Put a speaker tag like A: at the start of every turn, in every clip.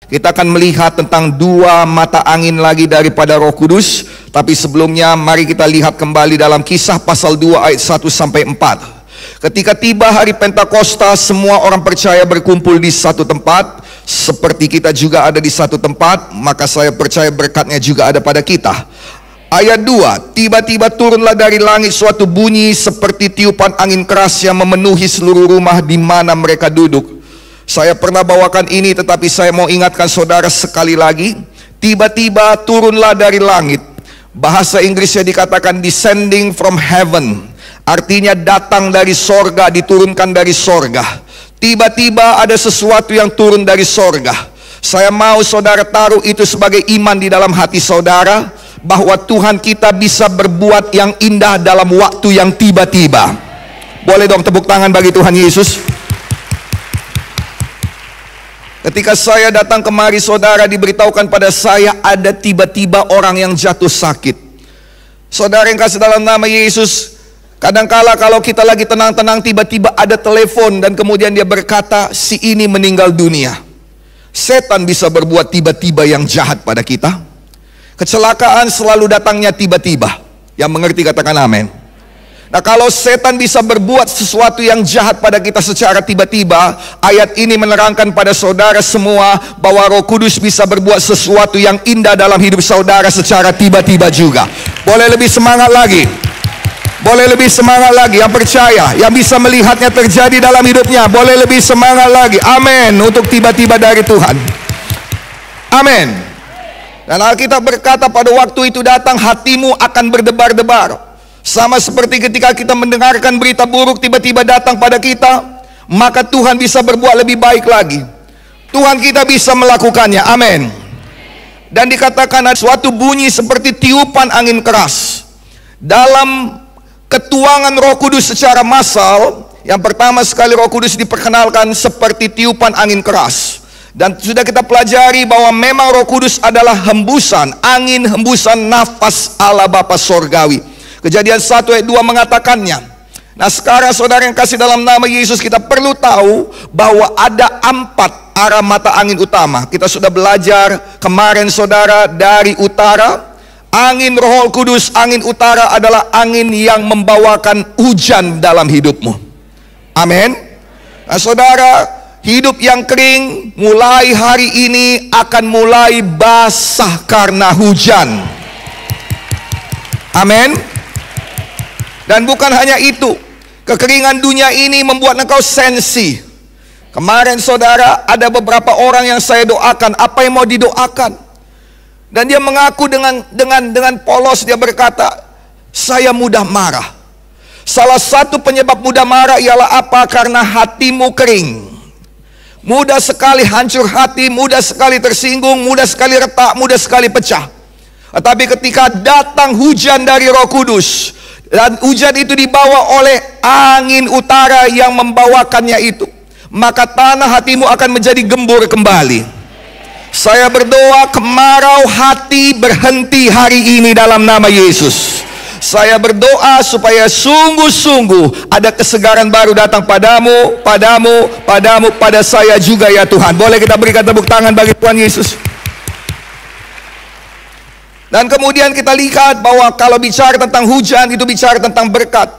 A: Kita akan melihat tentang dua mata angin lagi daripada Roh Kudus. Tapi sebelumnya mari kita lihat kembali dalam Kisah pasal 2 ayat 1 sampai 4. Ketika tiba hari Pentakosta, semua orang percaya berkumpul di satu tempat. Seperti kita juga ada di satu tempat, maka saya percaya berkatnya juga ada pada kita. Ayat 2, tiba-tiba turunlah dari langit suatu bunyi seperti tiupan angin keras yang memenuhi seluruh rumah di mana mereka duduk. Saya pernah bawakan ini, tetapi saya mau ingatkan saudara sekali lagi. Tiba-tiba turunlah dari langit. Bahasa Inggrisnya dikatakan descending from heaven. Artinya datang dari sorga, diturunkan dari sorga. Tiba-tiba ada sesuatu yang turun dari sorga. Saya mau saudara taruh itu sebagai iman di dalam hati saudara, bahwa Tuhan kita bisa berbuat yang indah dalam waktu yang tiba-tiba. Boleh dong tepuk tangan bagi Tuhan Yesus. Ketika saya datang kemari, saudara, diberitahukan pada saya ada tiba-tiba orang yang jatuh sakit. Saudara yang kasih dalam nama Yesus, kadangkala kalau kita lagi tenang-tenang, tiba-tiba ada telepon dan kemudian dia berkata, si ini meninggal dunia. Setan bisa berbuat tiba-tiba yang jahat pada kita. Kecelakaan selalu datangnya tiba-tiba. Yang mengerti katakan amin. Nah, kalau setan bisa berbuat sesuatu yang jahat pada kita secara tiba-tiba, ayat ini menerangkan pada saudara semua bahwa Roh Kudus bisa berbuat sesuatu yang indah dalam hidup saudara secara tiba-tiba juga. Boleh lebih semangat lagi. Boleh lebih semangat lagi. Yang percaya, yang bisa melihatnya terjadi dalam hidupnya, boleh lebih semangat lagi. Amin. Untuk tiba-tiba dari Tuhan. Amin. Dan Alkitab berkata pada waktu itu datang, hatimu akan berdebar-debar. Sama seperti ketika kita mendengarkan berita buruk tiba-tiba datang pada kita, maka Tuhan bisa berbuat lebih baik lagi. Tuhan kita bisa melakukannya. Amin. Dan dikatakan ada suatu bunyi seperti tiupan angin keras. Dalam ketuangan Roh Kudus secara massal, yang pertama sekali Roh Kudus diperkenalkan seperti tiupan angin keras. Dan sudah kita pelajari bahwa memang Roh Kudus adalah hembusan, angin hembusan nafas Allah Bapa Sorgawi. Kejadian 1 ayat 2 mengatakannya. Nah, sekarang saudara yang kasih dalam nama Yesus, kita perlu tahu bahwa ada 4 arah mata angin utama. Kita sudah belajar kemarin saudara dari utara. Angin Roh Kudus, angin utara adalah angin yang membawakan hujan dalam hidupmu. Amin. Nah, saudara, hidup yang kering mulai hari ini akan mulai basah karena hujan. Amin. Dan bukan hanya itu, kekeringan dunia ini membuat engkau sensi. Kemarin saudara, ada beberapa orang yang saya doakan. Apa yang mau didoakan? Dan dia mengaku dengan polos, dia berkata, saya mudah marah. Salah satu penyebab mudah marah ialah apa? Karena hatimu kering. Mudah sekali hancur hati, mudah sekali tersinggung, mudah sekali retak, mudah sekali pecah. Tetapi ketika datang hujan dari Roh Kudus, dan hujan itu dibawa oleh angin utara yang membawakannya itu, maka tanah hatimu akan menjadi gembur kembali. Saya berdoa kemarau hati berhenti hari ini dalam nama Yesus. Saya berdoa supaya sungguh-sungguh ada kesegaran baru datang padamu, pada saya juga ya Tuhan. Boleh kita berikan tepuk tangan bagi Tuhan Yesus. Dan kemudian kita lihat bahwa kalau bicara tentang hujan, itu bicara tentang berkat.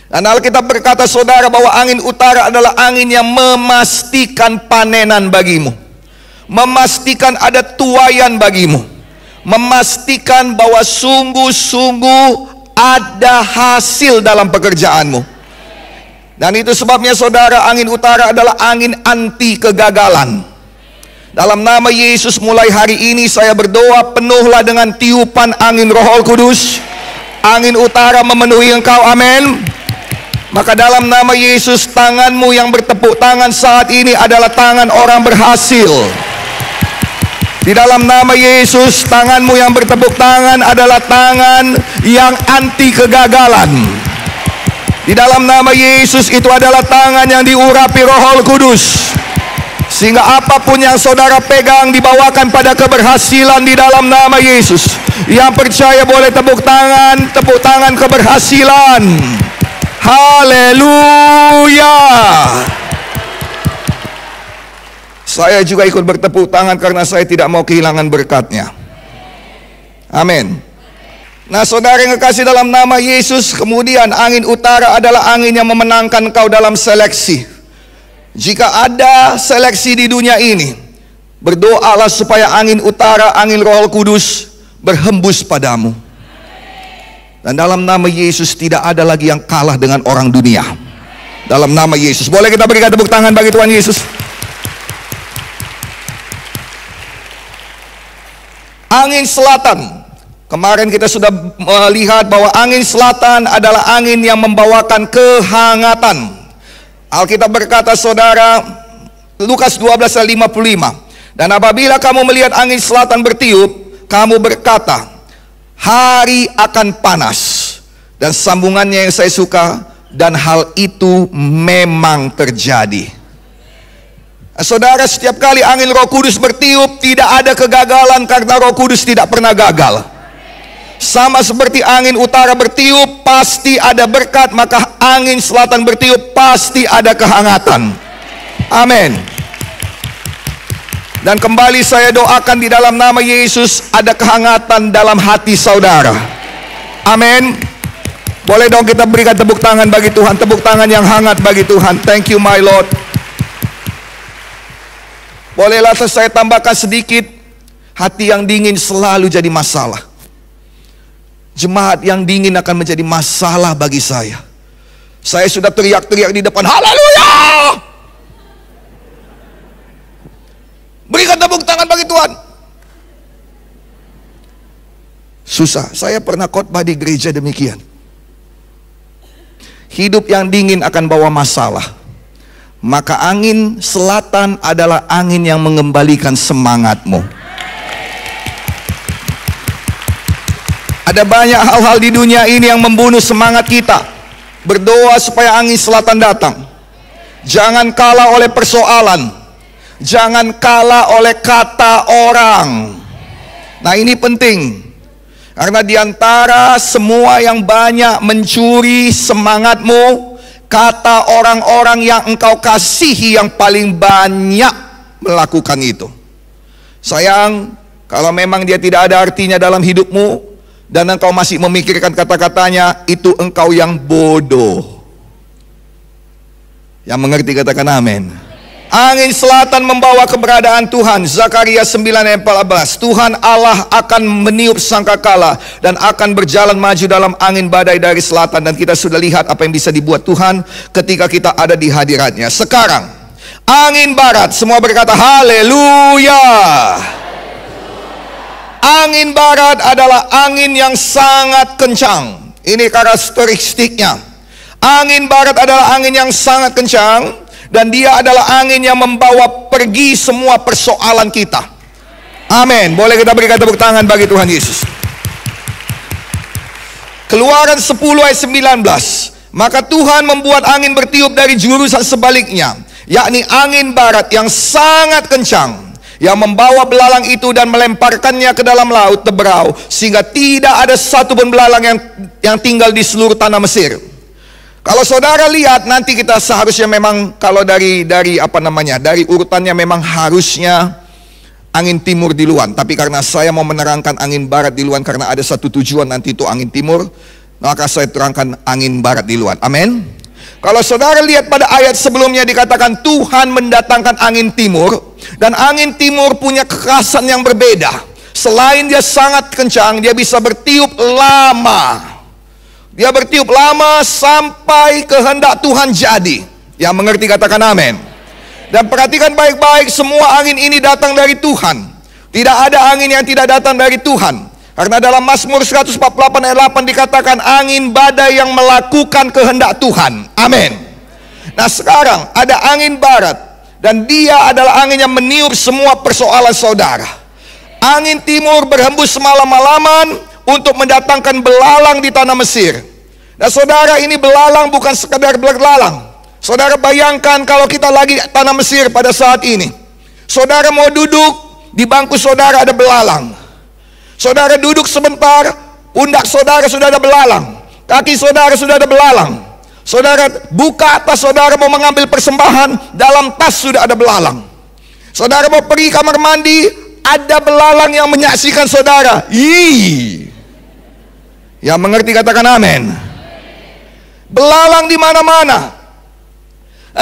A: Dan Alkitab berkata saudara bahwa angin utara adalah angin yang memastikan panenan bagimu, memastikan ada tuaian bagimu, memastikan bahwa sungguh-sungguh ada hasil dalam pekerjaanmu. Dan itu sebabnya saudara, angin utara adalah angin anti kegagalan. Dalam nama Yesus, mulai hari ini saya berdoa, penuhlah dengan tiupan angin Roh Kudus. Angin utara memenuhi engkau, amin. Maka dalam nama Yesus, tanganmu yang bertepuk tangan saat ini adalah tangan orang berhasil. Di dalam nama Yesus, tanganmu yang bertepuk tangan adalah tangan yang anti kegagalan. Di dalam nama Yesus, itu adalah tangan yang diurapi Roh Kudus. Sehingga apapun yang saudara pegang dibawakan pada keberhasilan di dalam nama Yesus. Yang percaya boleh tepuk tangan keberhasilan. Haleluya. Saya juga ikut bertepuk tangan karena saya tidak mau kehilangan berkat-Nya. Amin. Nah, saudara yang kekasih dalam nama Yesus, kemudian angin utara adalah angin yang memenangkan kau dalam seleksi. Jika ada seleksi di dunia ini, berdoalah supaya angin utara, angin Roh Kudus berhembus padamu. Dan dalam nama Yesus tidak ada lagi yang kalah dengan orang dunia. Dalam nama Yesus. Boleh kita berikan tepuk tangan bagi Tuhan Yesus? Angin selatan. Kemarin kita sudah melihat bahwa angin selatan adalah angin yang membawakan kehangatan. Alkitab berkata, saudara, Lukas 12 ayat 55. Dan apabila kamu melihat angin selatan bertiup, kamu berkata, hari akan panas. Dan sambungannya yang saya suka, dan hal itu memang terjadi. Saudara, setiap kali angin Roh Kudus bertiup, tidak ada kegagalan karena Roh Kudus tidak pernah gagal. Sama seperti angin utara bertiup, pasti ada berkat, maka angin selatan bertiup, pasti ada kehangatan. Amin. Dan kembali saya doakan di dalam nama Yesus, ada kehangatan dalam hati saudara. Amin. Boleh dong kita berikan tepuk tangan bagi Tuhan, tepuk tangan yang hangat bagi Tuhan. Thank you my Lord. Bolehlah saya tambahkan sedikit, hati yang dingin selalu jadi masalah. Jemaat yang dingin akan menjadi masalah bagi saya. Saya sudah teriak-teriak di depan, haleluya! Berikan tepuk tangan bagi Tuhan. Susah. Saya pernah khotbah di gereja demikian. Hidup yang dingin akan bawa masalah. Maka angin selatan adalah angin yang mengembalikan semangatmu. Ada banyak hal-hal di dunia ini yang membunuh semangat kita. Berdoa supaya angin selatan datang. Jangan kalah oleh persoalan. Jangan kalah oleh kata orang. Nah, ini penting. Karena diantara semua yang banyak mencuri semangatmu, kata orang-orang yang engkau kasihi yang paling banyak melakukan itu. Sayang, kalau memang dia tidak ada artinya dalam hidupmu, dan engkau masih memikirkan kata-katanya, itu engkau yang bodoh. Yang mengerti katakan amin. Angin selatan membawa keberadaan Tuhan. Zakaria 9 ayat 14. Tuhan Allah akan meniup sangkakala dan akan berjalan maju dalam angin badai dari selatan. Dan kita sudah lihat apa yang bisa dibuat Tuhan ketika kita ada di hadiratnya. Sekarang angin barat, semua berkata haleluya. Angin barat adalah angin yang sangat kencang. Ini karakteristiknya. Angin barat adalah angin yang sangat kencang, dan dia adalah angin yang membawa pergi semua persoalan kita. Amin. Boleh kita berikan tepuk tangan bagi Tuhan Yesus. Keluaran 10 ayat 19. Maka Tuhan membuat angin bertiup dari jurusan sebaliknya, yakni angin barat yang sangat kencang, yang membawa belalang itu dan melemparkannya ke dalam laut Teberau, sehingga tidak ada satu pun belalang yang tinggal di seluruh tanah Mesir. Kalau saudara lihat, nanti kita seharusnya memang, kalau dari urutannya memang harusnya angin timur duluan. Tapi karena saya mau menerangkan angin barat duluan, karena ada satu tujuan nanti itu angin timur, maka saya terangkan angin barat duluan. Amin. Kalau saudara lihat pada ayat sebelumnya dikatakan Tuhan mendatangkan angin timur, dan angin timur punya kekerasan yang berbeda. Selain dia sangat kencang, dia bisa bertiup lama. Dia bertiup lama sampai kehendak Tuhan jadi. Yang mengerti katakan amin. Dan perhatikan baik-baik, semua angin ini datang dari Tuhan. Tidak ada angin yang tidak datang dari Tuhan. Karena dalam Mazmur 148 ayat 8 dikatakan angin badai yang melakukan kehendak Tuhan. Amin. Nah, sekarang ada angin barat, dan dia adalah angin yang meniup semua persoalan saudara. Angin timur berhembus semalam-malaman untuk mendatangkan belalang di tanah Mesir. Nah saudara, ini belalang bukan sekadar belalang. Saudara bayangkan kalau kita lagi di tanah Mesir pada saat ini. Saudara mau duduk, di bangku saudara ada belalang. Saudara duduk sebentar, pundak saudara sudah ada belalang, kaki saudara sudah ada belalang. Saudara buka tas saudara mau mengambil persembahan, dalam tas sudah ada belalang. Saudara mau pergi kamar mandi, ada belalang yang menyaksikan saudara. Ih. Yang mengerti katakan amin. Belalang di mana-mana.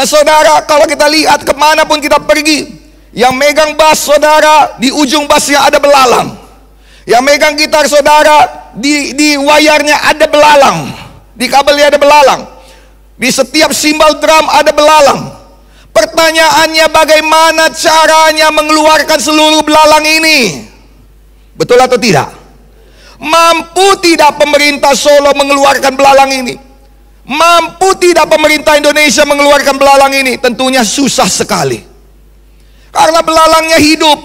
A: Saudara, kalau kita lihat kemanapun kita pergi, yang megang bas saudara, di ujung basnya ada belalang. Yang megang gitar saudara, di wayarnya ada belalang, di kabelnya ada belalang, di setiap simbal drum ada belalang. Pertanyaannya, bagaimana caranya mengeluarkan seluruh belalang ini? Betul atau tidak? Mampu tidak pemerintah Solo mengeluarkan belalang ini? Mampu tidak pemerintah Indonesia mengeluarkan belalang ini? Tentunya susah sekali, karena belalangnya hidup.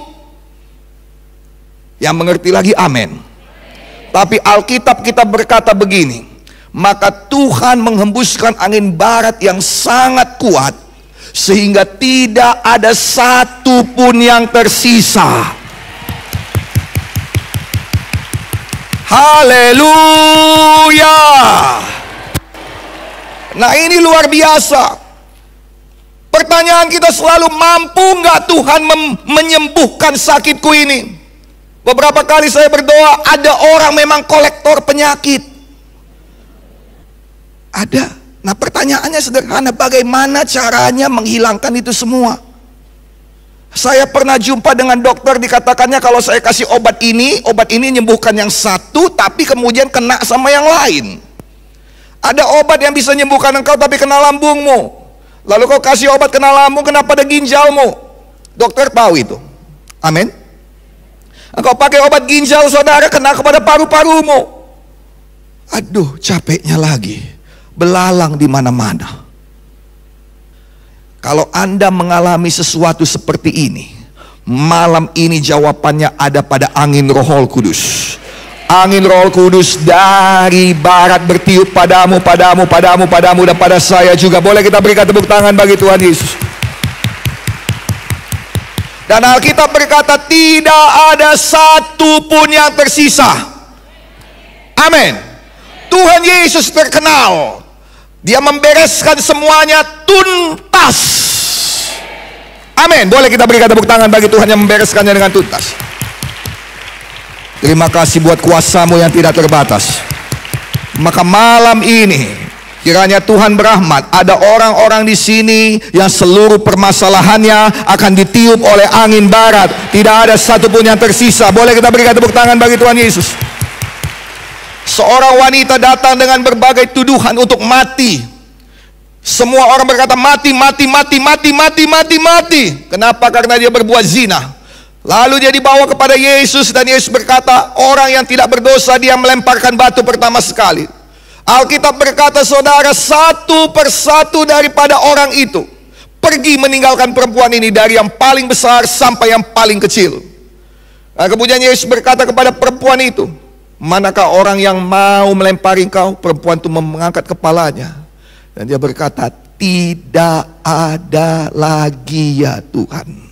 A: Yang mengerti lagi amin. Tapi Alkitab kita berkata begini, maka Tuhan menghembuskan angin barat yang sangat kuat, sehingga tidak ada satu pun yang tersisa. Haleluya. Nah, ini luar biasa. Pertanyaan kita selalu, mampu nggak Tuhan menyembuhkan sakitku ini? Beberapa kali saya berdoa, ada orang memang kolektor penyakit. Ada. Nah, pertanyaannya sederhana, bagaimana caranya menghilangkan itu semua? Saya pernah jumpa dengan dokter, dikatakannya kalau saya kasih obat ini menyembuhkan yang satu, tapi kemudian kena sama yang lain. Ada obat yang bisa menyembuhkan engkau tapi kena lambungmu. Lalu kau kasih obat kena lambung, kena pada ginjalmu. Dokter tahu itu. Amin. Engkau pakai obat ginjal saudara, kena kepada paru-parumu. Aduh, capeknya lagi. Belalang di mana-mana. Kalau Anda mengalami sesuatu seperti ini, malam ini jawabannya ada pada angin Roh Kudus. Angin Roh Kudus dari barat bertiup padamu, dan pada saya juga. Boleh kita berikan tepuk tangan bagi Tuhan Yesus. Dan Alkitab berkata, tidak ada satu pun yang tersisa. Amin. Tuhan Yesus terkenal, Dia membereskan semuanya tuntas. Amin. Boleh kita berikan tepuk tangan bagi Tuhan yang membereskannya dengan tuntas. Terima kasih buat kuasa-Mu yang tidak terbatas. Maka malam ini kiranya Tuhan berahmat, ada orang-orang di sini yang seluruh permasalahannya akan ditiup oleh angin barat. Tidak ada satupun yang tersisa. Boleh kita berikan tepuk tangan bagi Tuhan Yesus. Seorang wanita datang dengan berbagai tuduhan untuk mati. Semua orang berkata mati, mati, mati, mati, mati, mati, mati. Kenapa? Karena dia berbuat zina. Lalu dia dibawa kepada Yesus, dan Yesus berkata, orang yang tidak berdosa dia melemparkan batu pertama sekali. Alkitab berkata, saudara, satu persatu daripada orang itu pergi meninggalkan perempuan ini, dari yang paling besar sampai yang paling kecil. Nah, kemudian Yesus berkata kepada perempuan itu, manakah orang yang mau melempari engkau? Perempuan itu mengangkat kepalanya, dan dia berkata, tidak ada lagi ya Tuhan.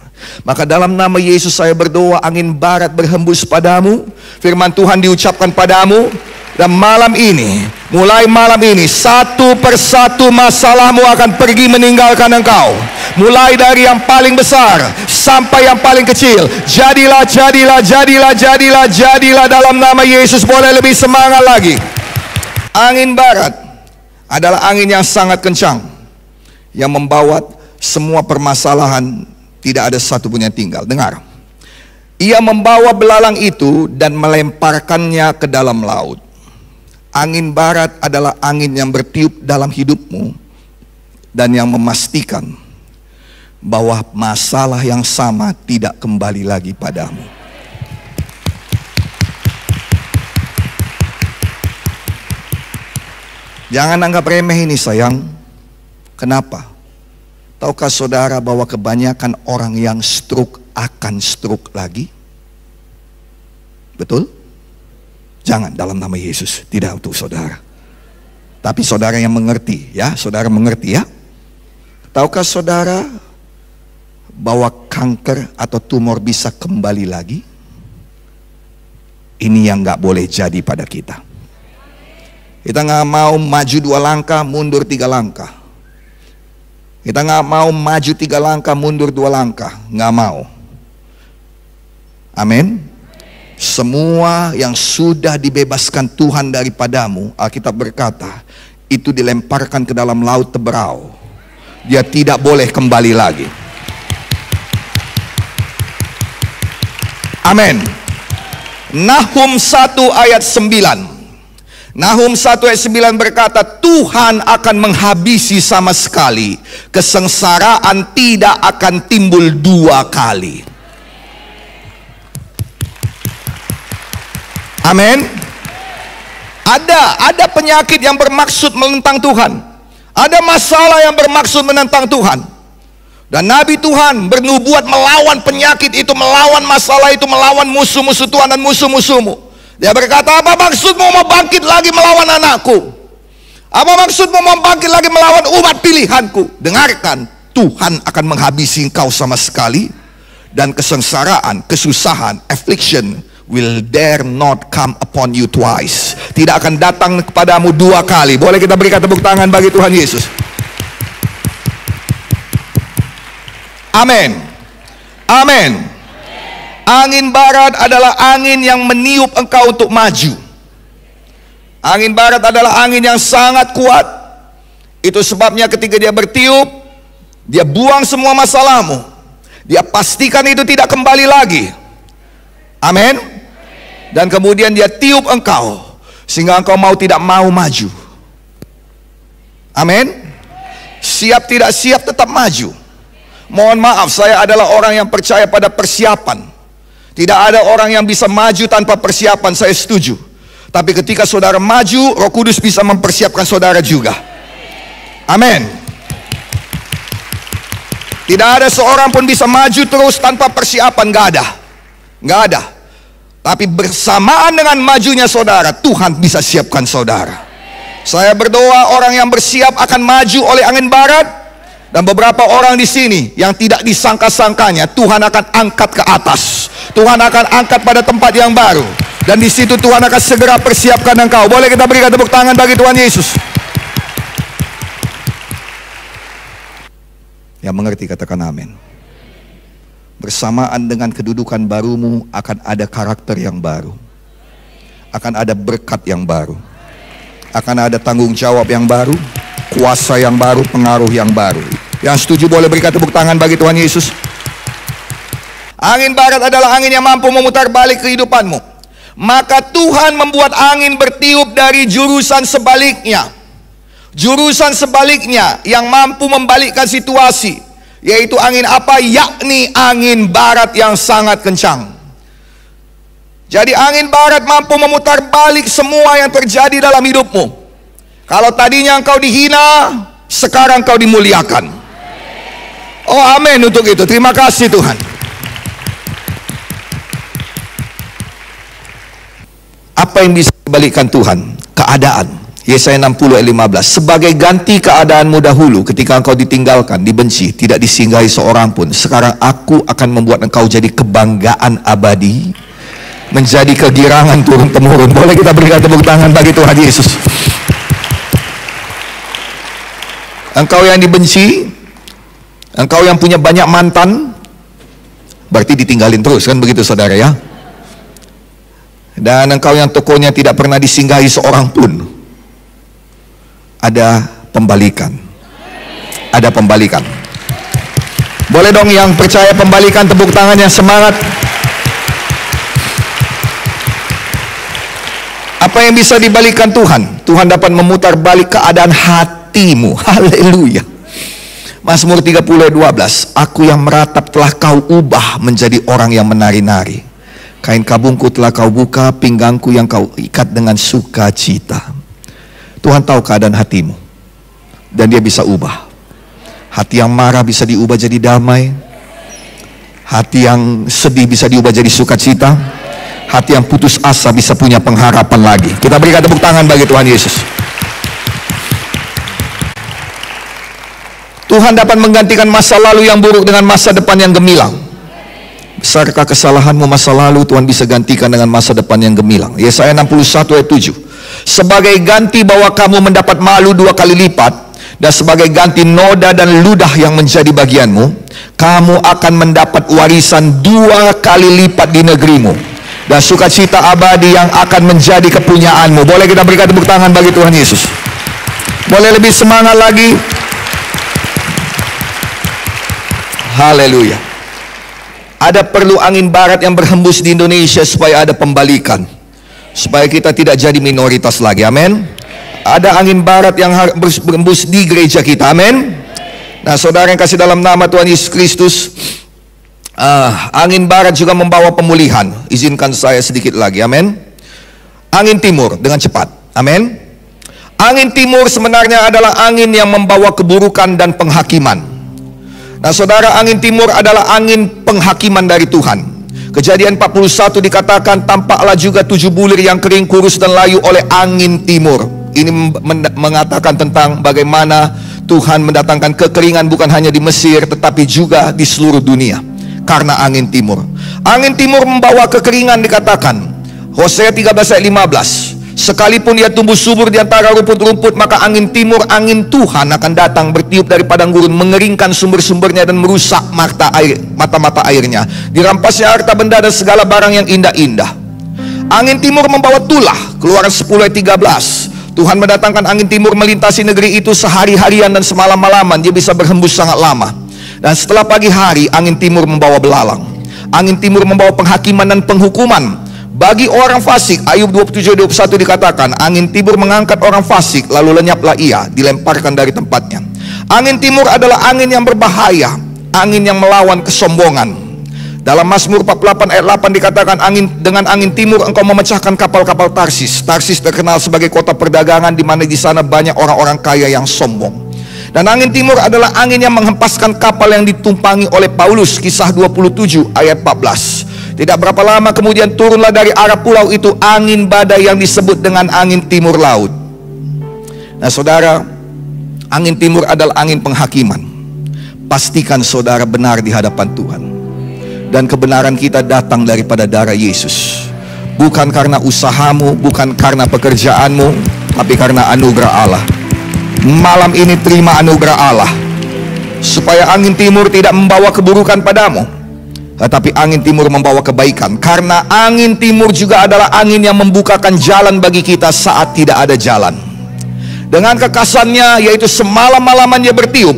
A: Maka dalam nama Yesus saya berdoa, angin barat berhembus padamu, firman Tuhan diucapkan padamu, dan malam ini, mulai malam ini, satu persatu masalahmu akan pergi meninggalkan engkau. Mulai dari yang paling besar sampai yang paling kecil. Jadilah, jadilah, jadilah, jadilah, jadilah dalam nama Yesus. Boleh lebih semangat lagi. Angin barat adalah angin yang sangat kencang, yang membawa semua permasalahan. Tidak ada satu pun yang tinggal. Dengar, ia membawa belalang itu dan melemparkannya ke dalam laut. Angin barat adalah angin yang bertiup dalam hidupmu dan yang memastikan bahwa masalah yang sama tidak kembali lagi padamu. Jangan anggap remeh ini sayang. Kenapa? Tahukah saudara bahwa kebanyakan orang yang stroke akan stroke lagi? Betul? Jangan, dalam nama Yesus. Tidak untuk saudara. Tapi saudara yang mengerti ya, saudara mengerti ya. Tahukah saudara bahwa kanker atau tumor bisa kembali lagi? Ini yang gak boleh jadi pada kita. Kita gak mau maju 2 langkah, mundur 3 langkah. Kita nggak mau maju 3 langkah, mundur 2 langkah. Nggak mau. Amin. Semua yang sudah dibebaskan Tuhan daripadamu, Alkitab berkata, itu dilemparkan ke dalam laut Teberau. Dia tidak boleh kembali lagi. Amin. Nahum 1 ayat 9. Nahum 1 ayat 9 berkata, Tuhan akan menghabisi sama sekali. Kesengsaraan tidak akan timbul 2 kali. Amin. Ada penyakit yang bermaksud menentang Tuhan. Ada masalah yang bermaksud menentang Tuhan. Dan Nabi Tuhan bernubuat melawan penyakit itu, melawan masalah itu, melawan musuh-musuh Tuhan dan musuh-musuhmu. Dia berkata, apa maksudmu mau bangkit lagi melawan anakku? Apa maksudmu mau bangkit lagi melawan umat pilihanku? Dengarkan, Tuhan akan menghabisi engkau sama sekali. Dan kesengsaraan, kesusahan, affliction will dare not come upon you twice. Tidak akan datang kepadamu 2 kali. Boleh kita berikan tepuk tangan bagi Tuhan Yesus. Amin. Amin. Angin barat adalah angin yang meniup engkau untuk maju. Angin barat adalah angin yang sangat kuat. Itu sebabnya ketika dia bertiup, dia buang semua masalahmu. Dia pastikan itu tidak kembali lagi. Amin. Dan kemudian dia tiup engkau, sehingga engkau mau tidak mau maju. Amin. Siap tidak siap tetap maju. Mohon maaf, saya adalah orang yang percaya pada persiapan. Tidak ada orang yang bisa maju tanpa persiapan, saya setuju. Tapi ketika saudara maju, Roh Kudus bisa mempersiapkan saudara juga. Amin. Tidak ada seorang pun bisa maju terus tanpa persiapan, nggak ada. Nggak ada. Tapi bersamaan dengan majunya saudara, Tuhan bisa siapkan saudara. Saya berdoa orang yang bersiap akan maju oleh angin barat. Dan beberapa orang di sini yang tidak disangka-sangkanya, Tuhan akan angkat ke atas. Tuhan akan angkat pada tempat yang baru. Dan di situ Tuhan akan segera persiapkan engkau. Boleh kita berikan tepuk tangan bagi Tuhan Yesus. Yang mengerti katakan amin. Bersamaan dengan kedudukan barumu akan ada karakter yang baru. Akan ada berkat yang baru. Akan ada tanggung jawab yang baru. Kuasa yang baru, pengaruh yang baru. Yang setuju boleh berikan tepuk tangan bagi Tuhan Yesus. Angin barat adalah angin yang mampu memutar balik kehidupanmu. Maka Tuhan membuat angin bertiup dari jurusan sebaliknya. Jurusan sebaliknya yang mampu membalikkan situasi. Yaitu angin apa? Yakni angin barat yang sangat kencang. Jadi angin barat mampu memutar balik semua yang terjadi dalam hidupmu. Kalau tadinya engkau dihina, sekarang engkau dimuliakan. Oh amin untuk itu. Terima kasih Tuhan. Apa yang bisa dibalikkan Tuhan? Keadaan. Yesaya 60 ayat 15. Sebagai ganti keadaanmu dahulu ketika engkau ditinggalkan, dibenci, tidak disinggahi seorang pun. Sekarang aku akan membuat engkau jadi kebanggaan abadi, menjadi kegirangan turun-temurun. Boleh kita berikan tepuk tangan bagi Tuhan Yesus. Engkau yang dibenci, engkau yang punya banyak mantan, berarti ditinggalin terus, kan begitu saudara ya. Dan engkau yang tokonya tidak pernah disinggahi seorang pun, ada pembalikan. Ada pembalikan. Boleh dong yang percaya pembalikan, tepuk tangan yang semangat. Apa yang bisa dibalikan Tuhan? Tuhan dapat memutar balik keadaan hatimu. Haleluya. Mazmur 30 ayat 12. Aku yang meratap telah kau ubah menjadi orang yang menari-nari. Kain kabungku telah kau buka, pinggangku yang kau ikat dengan sukacita. Tuhan tahu keadaan hatimu, dan dia bisa ubah. Hati yang marah bisa diubah jadi damai. Hati yang sedih bisa diubah jadi sukacita. Hati yang putus asa bisa punya pengharapan lagi. Kita berikan tepuk tangan bagi Tuhan Yesus. Tuhan dapat menggantikan masa lalu yang buruk dengan masa depan yang gemilang. Besarkah kesalahanmu masa lalu, Tuhan bisa gantikan dengan masa depan yang gemilang. Yesaya 61 ayat 7. Sebagai ganti bahwa kamu mendapat malu 2 kali lipat, dan sebagai ganti noda dan ludah yang menjadi bagianmu, kamu akan mendapat warisan 2 kali lipat di negerimu, dan sukacita abadi yang akan menjadi kepunyaanmu. Boleh kita berikan tepuk tangan bagi Tuhan Yesus? Boleh lebih semangat lagi? Haleluya. Ada perlu angin barat yang berhembus di Indonesia supaya ada pembalikan, supaya kita tidak jadi minoritas lagi. Amin. Ada angin barat yang berhembus di gereja kita. Amin. Nah, saudara yang kasih dalam nama Tuhan Yesus Kristus, angin barat juga membawa pemulihan. Izinkan saya sedikit lagi. Amin. Angin timur dengan cepat. Amin. Angin timur sebenarnya adalah angin yang membawa keburukan dan penghakiman. Nah, saudara, angin timur adalah angin penghakiman dari Tuhan. Kejadian 41 dikatakan, tampaklah juga 7 bulir yang kering, kurus dan layu oleh angin timur. Ini mengatakan tentang bagaimana Tuhan mendatangkan kekeringan bukan hanya di Mesir, tetapi juga di seluruh dunia karena angin timur. Angin timur membawa kekeringan dikatakan. Hosea 13 ayat 15. Sekalipun dia tumbuh subur di antara rumput-rumput, maka angin timur, angin Tuhan akan datang bertiup dari padang gurun, mengeringkan sumber-sumbernya dan merusak mata-mata airnya. Dirampasnya harta benda dan segala barang yang indah-indah. Angin timur membawa tulah. Keluaran 10 ayat 13. Tuhan mendatangkan angin timur melintasi negeri itu sehari-harian dan semalam-malaman. Dia bisa berhembus sangat lama. Dan setelah pagi hari, angin timur membawa belalang. Angin timur membawa penghakiman dan penghukuman bagi orang fasik. Ayub 27:21 dikatakan, angin timur mengangkat orang fasik, lalu lenyaplah ia, dilemparkan dari tempatnya. Angin timur adalah angin yang berbahaya, angin yang melawan kesombongan. Dalam Mazmur 48 ayat 8 dikatakan, dengan angin timur engkau memecahkan kapal-kapal Tarsis. Tarsis terkenal sebagai kota perdagangan, di mana di sana banyak orang-orang kaya yang sombong. Dan angin timur adalah angin yang menghempaskan kapal yang ditumpangi oleh Paulus. Kisah 27 ayat 14. Tidak berapa lama kemudian turunlah dari arah pulau itu angin badai yang disebut dengan angin timur laut. Nah, saudara, angin timur adalah angin penghakiman. Pastikan saudara benar di hadapan Tuhan. Dan kebenaran kita datang daripada darah Yesus. Bukan karena usahamu, bukan karena pekerjaanmu, tapi karena anugerah Allah. Malam ini terima anugerah Allah, supaya angin timur tidak membawa keburukan padamu, tetapi angin timur membawa kebaikan. Karena angin timur juga adalah angin yang membukakan jalan bagi kita saat tidak ada jalan. Dengan kekasannya, yaitu semalam-malaman dia bertiup,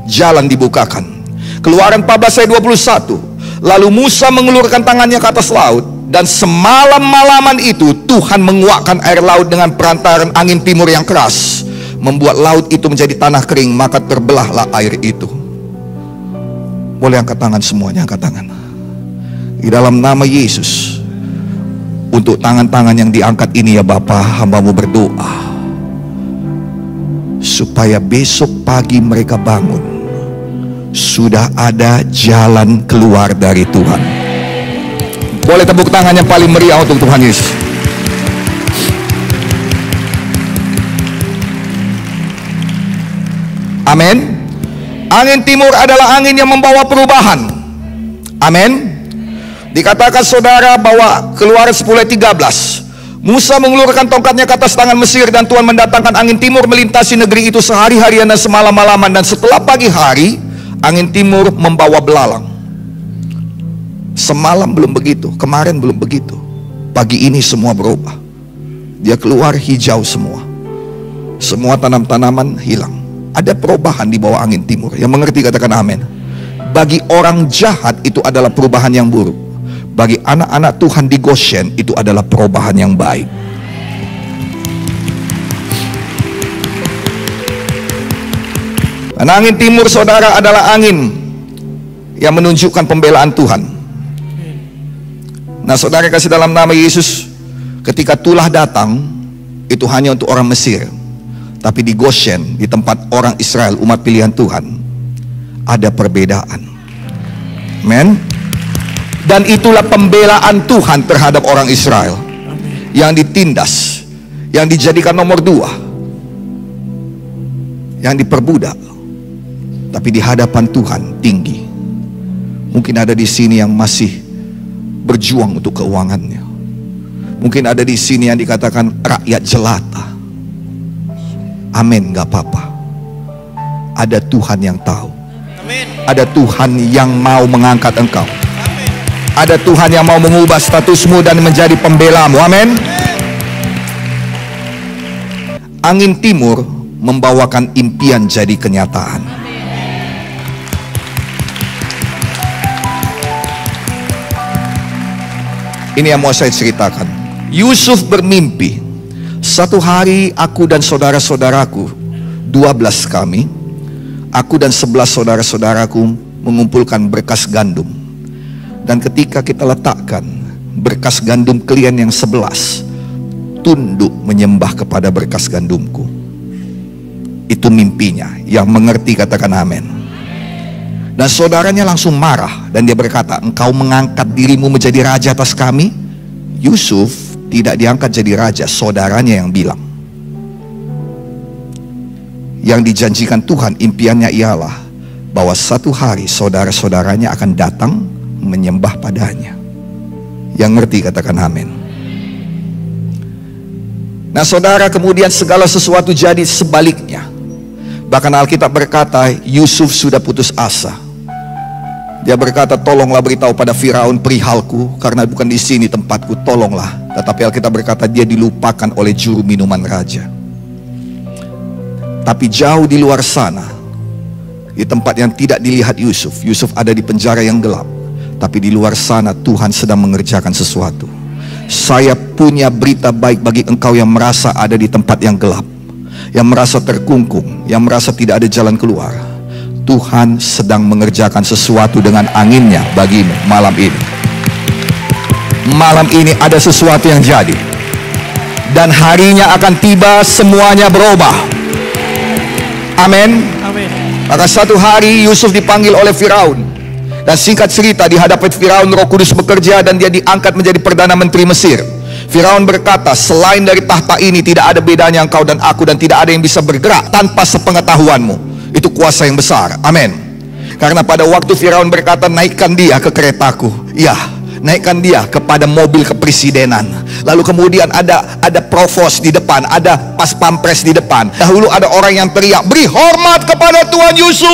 A: jalan dibukakan. Keluaran 14 ayat 21. Lalu Musa mengulurkan tangannya ke atas laut, dan semalam-malaman itu Tuhan menguakkan air laut dengan perantaran angin timur yang keras, membuat laut itu menjadi tanah kering, maka terbelahlah air itu. Boleh angkat tangan semuanya, angkat tangan. Di dalam nama Yesus, untuk tangan-tangan yang diangkat ini ya Bapa, hamba-Mu berdoa supaya besok pagi mereka bangun sudah ada jalan keluar dari Tuhan. Boleh tepuk tangan yang paling meriah untuk Tuhan Yesus. Amin. Angin timur adalah angin yang membawa perubahan. Amin. Dikatakan saudara bahwa Keluaran 10 ayat 13, Musa mengulurkan tongkatnya ke atas tangan Mesir, dan Tuhan mendatangkan angin timur melintasi negeri itu sehari-harian dan semalam-malaman. Dan setelah pagi hari, angin timur membawa belalang. Semalam belum begitu, kemarin belum begitu, pagi ini semua berubah. Dia keluar hijau semua. Semua tanam-tanaman hilang. Ada perubahan di bawah angin timur. Yang mengerti katakan amin. Bagi orang jahat itu adalah perubahan yang buruk. Bagi anak-anak Tuhan di Goshen itu adalah perubahan yang baik. Dan angin timur saudara adalah angin yang menunjukkan pembelaan Tuhan. Nah, saudara kasih dalam nama Yesus, ketika tulah datang itu hanya untuk orang Mesir, tapi di Goshen, di tempat orang Israel, umat pilihan Tuhan, ada perbedaan. Amen. Dan itulah pembelaan Tuhan terhadap orang Israel yang ditindas, yang dijadikan nomor 2, yang diperbudak. Tapi di hadapan Tuhan tinggi. Mungkin ada di sini yang masih berjuang untuk keuangannya. Mungkin ada di sini yang dikatakan rakyat jelata. Amin, gak apa-apa. Ada Tuhan yang tahu. Ada Tuhan yang mau mengangkat engkau. Ada Tuhan yang mau mengubah statusmu dan menjadi pembelamu. Amin. Angin timur membawakan impian jadi kenyataan. Ini yang mau saya ceritakan. Yusuf bermimpi, satu hari aku dan saudara-saudaraku, 12 kami, aku dan 11 saudara-saudaraku mengumpulkan berkas gandum. Dan ketika kita letakkan berkas gandum klien yang 11, tunduk menyembah kepada berkas gandumku. Itu mimpinya. Yang mengerti katakan amin. Dan saudaranya langsung marah dan dia berkata, engkau mengangkat dirimu menjadi raja atas kami? Yusuf tidak diangkat jadi raja, saudaranya yang bilang. Yang dijanjikan Tuhan, impiannya ialah bahwa satu hari saudara-saudaranya akan datang menyembah padanya. Yang ngerti katakan amin. Nah saudara, kemudian segala sesuatu jadi sebaliknya. Bahkan Alkitab berkata Yusuf sudah putus asa. Dia berkata, tolonglah beritahu pada Firaun perihalku, karena bukan di sini tempatku, tolonglah. Tetapi Alkitab berkata dia dilupakan oleh juru minuman raja. Tapi jauh di luar sana, di tempat yang tidak dilihat Yusuf, Yusuf ada di penjara yang gelap. Tapi di luar sana Tuhan sedang mengerjakan sesuatu. Saya punya berita baik bagi engkau yang merasa ada di tempat yang gelap, yang merasa terkungkung, yang merasa tidak ada jalan keluar. Tuhan sedang mengerjakan sesuatu dengan anginnya bagimu malam ini. Malam ini ada sesuatu yang jadi. Dan harinya akan tiba, semuanya berubah. Amin. Maka satu hari Yusuf dipanggil oleh Firaun. Dan singkat cerita, di hadapan Firaun Roh Kudus bekerja dan dia diangkat menjadi Perdana Menteri Mesir. Firaun berkata, selain dari tahta ini tidak ada bedanya engkau dan aku, dan tidak ada yang bisa bergerak tanpa sepengetahuanmu. Itu kuasa yang besar. Amin. Karena pada waktu Firaun berkata, naikkan dia ke keretaku, ya, naikkan dia kepada mobil kepresidenan. Lalu kemudian ada provos di depan, ada pas pampres di depan. Dahulu ada orang yang teriak, beri hormat kepada Tuan Yusuf.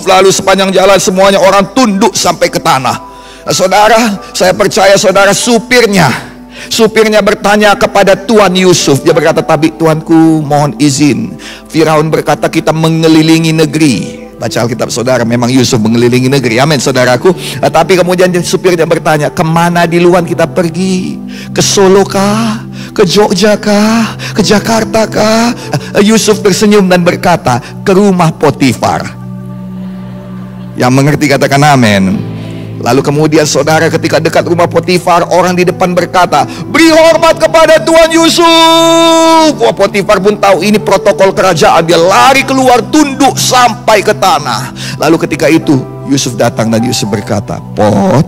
A: Lalu sepanjang jalan semuanya orang tunduk sampai ke tanah. Nah, saudara, saya percaya saudara, supirnya bertanya kepada Tuan Yusuf. Dia berkata, tapi tuanku mohon izin. Firaun berkata kita mengelilingi negeri. Baca Alkitab saudara, memang Yusuf mengelilingi negeri. Amin saudaraku. Tapi kemudian supirnya bertanya, kemana duluan kita pergi? Ke Solo kah? Ke Jogja kah? Ke Jakarta kah? Yusuf tersenyum dan berkata, ke rumah Potifar. Yang mengerti katakan amin. Lalu kemudian saudara, ketika dekat rumah Potifar, orang di depan berkata, beri hormat kepada Tuan Yusuf. Wah, Potifar pun tahu ini protokol kerajaan. Dia lari keluar, tunduk sampai ke tanah. Lalu ketika itu Yusuf datang dan Yusuf berkata, Pot,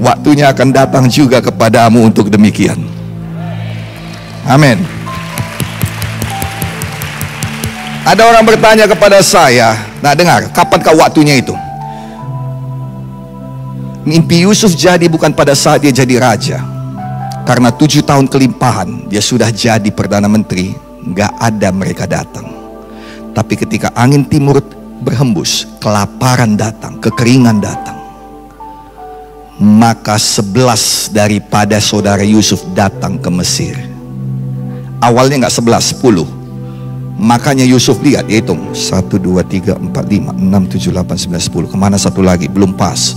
A: waktunya akan datang juga kepadamu untuk demikian. Amin. Ada orang bertanya kepada saya, nah dengar, kapankah waktunya itu? Mimpi Yusuf jadi bukan pada saat dia jadi raja. Karena 7 tahun kelimpahan, dia sudah jadi Perdana Menteri, gak ada mereka datang. Tapi ketika angin timur berhembus, kelaparan datang, kekeringan datang. Maka 11 daripada saudara Yusuf datang ke Mesir. Awalnya gak 11, 10. Makanya Yusuf lihat, dia hitung 1, 2, 3, 4, 5, 6, 7, 8, 9, 10. Kemana satu lagi? Belum pas.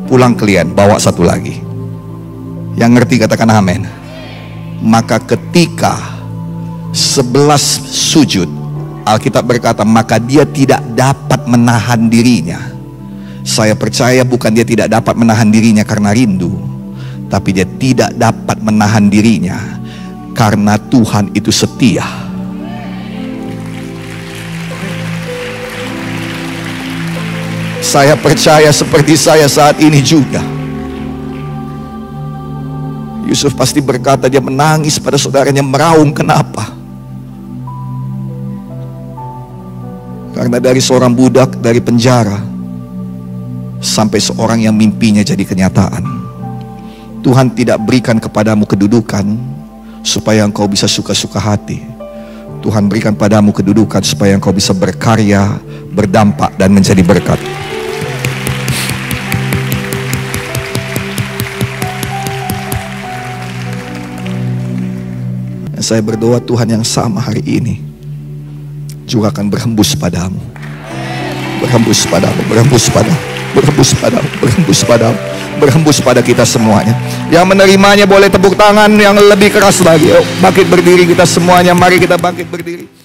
A: Pulang klien, bawa satu lagi. Yang ngerti katakan amin. Maka ketika 11 sujud, Alkitab berkata, maka dia tidak dapat menahan dirinya. Saya percaya bukan dia tidak dapat menahan dirinya karena rindu, tapi dia tidak dapat menahan dirinya karena Tuhan itu setia. Saya percaya seperti saya saat ini juga. Yusuf pasti berkata, dia menangis pada saudaranya, meraung, kenapa? Karena dari seorang budak dari penjara sampai seorang yang mimpinya jadi kenyataan. Tuhan tidak berikan kepadamu kedudukan supaya engkau bisa suka-suka hati. Tuhan berikan padamu kedudukan supaya engkau bisa berkarya, berdampak, dan menjadi berkat. Saya berdoa Tuhan yang sama hari ini juga akan berhembus padamu. Berhembus padamu, berhembus padamu, berhembus padamu, berhembus padamu, berhembus pada kita semuanya. Yang menerimanya boleh tepuk tangan yang lebih keras lagi. Bangkit berdiri kita semuanya, mari kita bangkit berdiri.